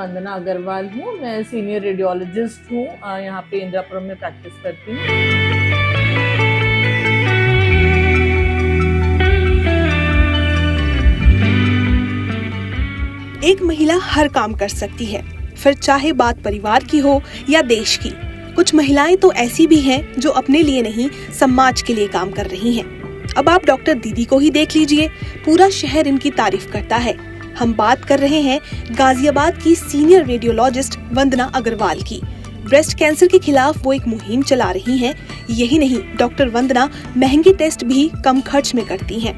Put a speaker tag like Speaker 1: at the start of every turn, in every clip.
Speaker 1: वंदना अग्रवाल हूँ। मैं senior radiologist हूँ, यहाँ पे इंदिरापुरम में प्रैक्टिस करती हूँ।
Speaker 2: एक महिला हर काम कर सकती है, फिर चाहे बात परिवार की हो या देश की। कुछ महिलाएं तो ऐसी भी हैं जो अपने लिए नहीं, समाज के लिए काम कर रही हैं। अब आप डॉक्टर दीदी को ही देख लीजिए, पूरा शहर इनकी तारीफ करता है। हम बात कर रहे हैं गाजियाबाद की सीनियर रेडियोलॉजिस्ट वंदना अग्रवाल की। ब्रेस्ट कैंसर के खिलाफ वो एक मुहिम चला रही हैं। यही नहीं, डॉक्टर वंदना महंगे टेस्ट भी कम खर्च में करती हैं।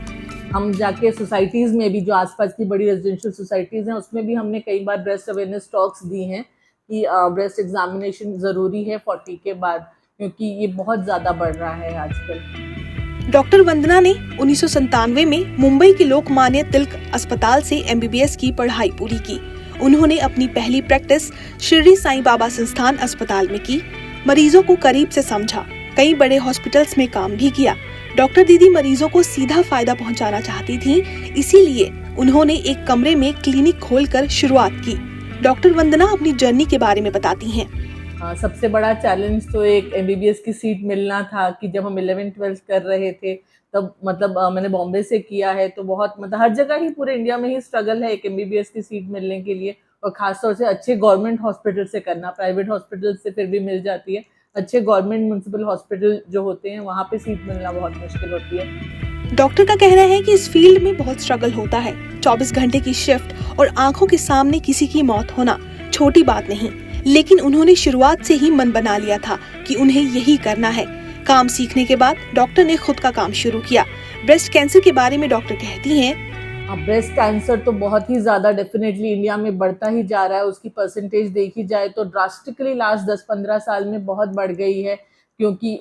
Speaker 1: हम जाके सोसाइटीज में भी, जो आसपास की बड़ी रेजिडेंशियल सोसाइटीज हैं, उसमें भी हमने कई बार ब्रेस्ट अवेयरनेस टॉक्स दी हैं कि ब्रेस्ट एग्जामिनेशन जरूरी है 40 के बाद, क्योंकि ये बहुत ज्यादा बढ़ रहा है आजकल।
Speaker 2: डॉक्टर वंदना ने 1997 में मुंबई के लोकमान्य तिलक अस्पताल से MBBS की पढ़ाई पूरी की। उन्होंने अपनी पहली प्रैक्टिस शिरडी साईं बाबा संस्थान अस्पताल में की। मरीजों को करीब से समझा, कई बड़े हॉस्पिटल्स में काम भी किया। डॉक्टर दीदी मरीजों को सीधा फायदा पहुंचाना चाहती थी, इसीलिए उन्होंने एक कमरे में क्लिनिक खोलकर शुरुआत की। डॉक्टर वंदना अपनी जर्नी के बारे में बताती हैं।
Speaker 1: सबसे बड़ा चैलेंज तो एक MBBS की सीट मिलना था कि जब हम 11th-12th कर रहे थे तब मैंने बॉम्बे से किया है, तो बहुत हर जगह ही पूरे इंडिया में ही स्ट्रगल है एक MBBS की सीट मिलने के लिए, और खासतौर से अच्छे गवर्नमेंट हॉस्पिटल से करना। प्राइवेट हॉस्पिटल से फिर भी मिल जाती है, अच्छे गवर्नमेंट म्युनिसिपल हॉस्पिटल जो होते हैं वहाँ पे सीट मिलना बहुत मुश्किल होती है।
Speaker 2: डॉक्टर का कहना है कि इस फील्ड में बहुत स्ट्रगल होता है। 24 घंटे की शिफ्ट और आंखों के सामने किसी की मौत होना छोटी बात नहीं, लेकिन उन्होंने शुरुआत से ही मन बना लिया था कि उन्हें यही करना है। काम सीखने के बाद डॉक्टर ने खुद का काम शुरू किया। ब्रेस्ट कैंसर के बारे में डॉक्टर कहती हैं,
Speaker 1: ब्रेस्ट कैंसर तो बहुत ही ज्यादा डेफिनेटली इंडिया में बढ़ता ही जा रहा है। उसकी परसेंटेज देखी जाए तो ड्रास्टिकली लास्ट 10-15 साल में बहुत बढ़ गई है, क्योंकि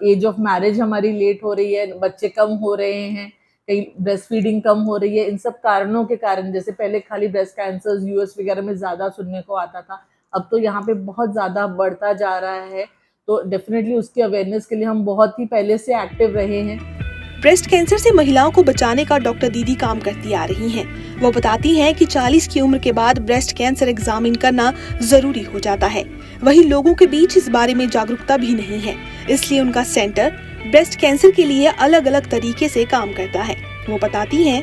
Speaker 1: एज ऑफ मैरिज हमारी लेट हो रही है, बच्चे कम हो रहे हैं, कई ब्रेस्ट फीडिंग कम हो रही है। इन सब कारणों के कारण, जैसे पहले खाली ब्रेस्ट कैंसर US वगैरह में ज्यादा सुनने को आता था, अब तो यहाँ पे बहुत ज्यादा बढ़ता जा रहा है। तो डेफिनेटली उसकी अवेयरनेस के लिए हम बहुत ही पहले से एक्टिव रहे हैं।
Speaker 2: ब्रेस्ट कैंसर से महिलाओं को बचाने का डॉक्टर दीदी काम करती आ रही हैं। वो बताती हैं कि 40 की उम्र के बाद ब्रेस्ट कैंसर एग्जामिन करना जरूरी हो जाता है। वहीं लोगों के बीच इस बारे में जागरूकता भी नहीं है, इसलिए उनका सेंटर ब्रेस्ट कैंसर के लिए अलग अलग तरीके से काम करता है। वो बताती हैं,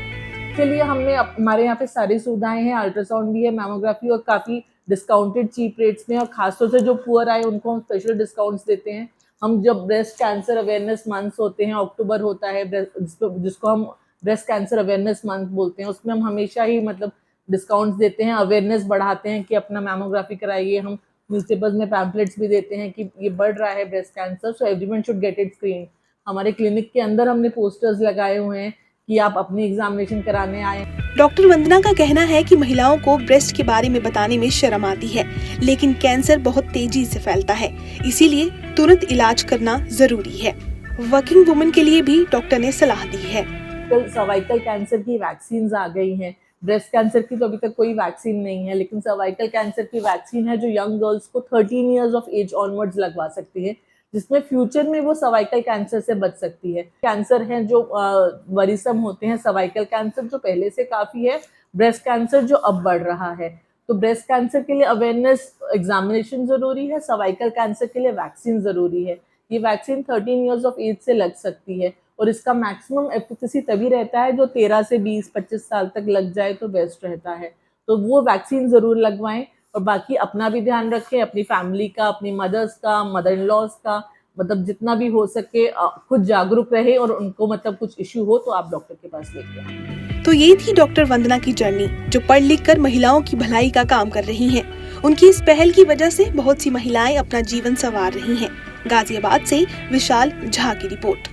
Speaker 1: के लिए हमारे यहाँ पे सारी सुविधाएं हैं, अल्ट्रासाउंड भी है, मैमोग्राफी, और काफी डिस्काउंटेड चीप रेट्स में, और खासतौर से जो पुअर आए उनको हम स्पेशल डिस्काउंट्स देते हैं। हम जब ब्रेस्ट कैंसर अवेयरनेस मंथ होते हैं, अक्टूबर होता है जिसको हम ब्रेस्ट कैंसर अवेयरनेस मंथ बोलते हैं, उसमें हम हमेशा ही डिस्काउंट्स देते हैं, अवेयरनेस बढ़ाते हैं कि अपना मैमोग्राफी कराइए। हम न्यूज़पेपर्स में पैम्पलेट्स भी देते हैं कि ये बढ़ रहा है breast cancer, so everyone should get it screen. हमारे क्लिनिक के अंदर हमने पोस्टर्स लगाए हुए हैं कि आप अपनी एग्जामिनेशन कराने आए।
Speaker 2: डॉक्टर वंदना का कहना है कि महिलाओं को ब्रेस्ट के बारे में बताने में शर्म आती है, लेकिन कैंसर बहुत तेजी से फैलता है, इसीलिए तुरंत इलाज करना जरूरी है। वर्किंग वुमेन के लिए भी डॉक्टर ने सलाह दी है।
Speaker 1: कल सर्वाइकल कैंसर की वैक्सीन आ गई हैं। ब्रेस्ट कैंसर की तो अभी तक कोई वैक्सीन नहीं है, लेकिन सर्वाइकल कैंसर की वैक्सीन है जो यंग गर्ल्स को 13 ईयर्स ऑफ एज ऑनवर्ड्स लगवा सकती है, जिसमें फ्यूचर में वो सर्वाइकल कैंसर से बच सकती है। कैंसर हैं जो वरीसम होते हैं, सर्वाइकल कैंसर जो पहले से काफ़ी है, ब्रेस्ट कैंसर जो अब बढ़ रहा है। तो ब्रेस्ट कैंसर के लिए अवेयरनेस एग्जामिनेशन ज़रूरी है, सर्वाइकल कैंसर के लिए वैक्सीन ज़रूरी है। ये वैक्सीन 13 ईयर्स ऑफ एज से लग सकती है, और इसका मैक्सिमम एफिकेसी तभी रहता है जो 13 से 20-25 साल तक लग जाए तो बेस्ट रहता है। तो वो वैक्सीन ज़रूर लगवाएं, और बाकी अपना भी ध्यान रखें, अपनी फैमिली का, अपनी मदर्स का, मदर इन लॉज का, जितना भी हो सके खुद जागरूक रहे, और उनको कुछ इश्यू हो तो आप डॉक्टर के पास लेके आए।
Speaker 2: तो ये थी डॉक्टर वंदना की जर्नी, जो पढ़ लिख कर महिलाओं की भलाई का काम कर रही हैं। उनकी इस पहल की वजह से बहुत सी महिलाएं अपना जीवन संवार रही हैं। गाजियाबाद से विशाल झा की रिपोर्ट।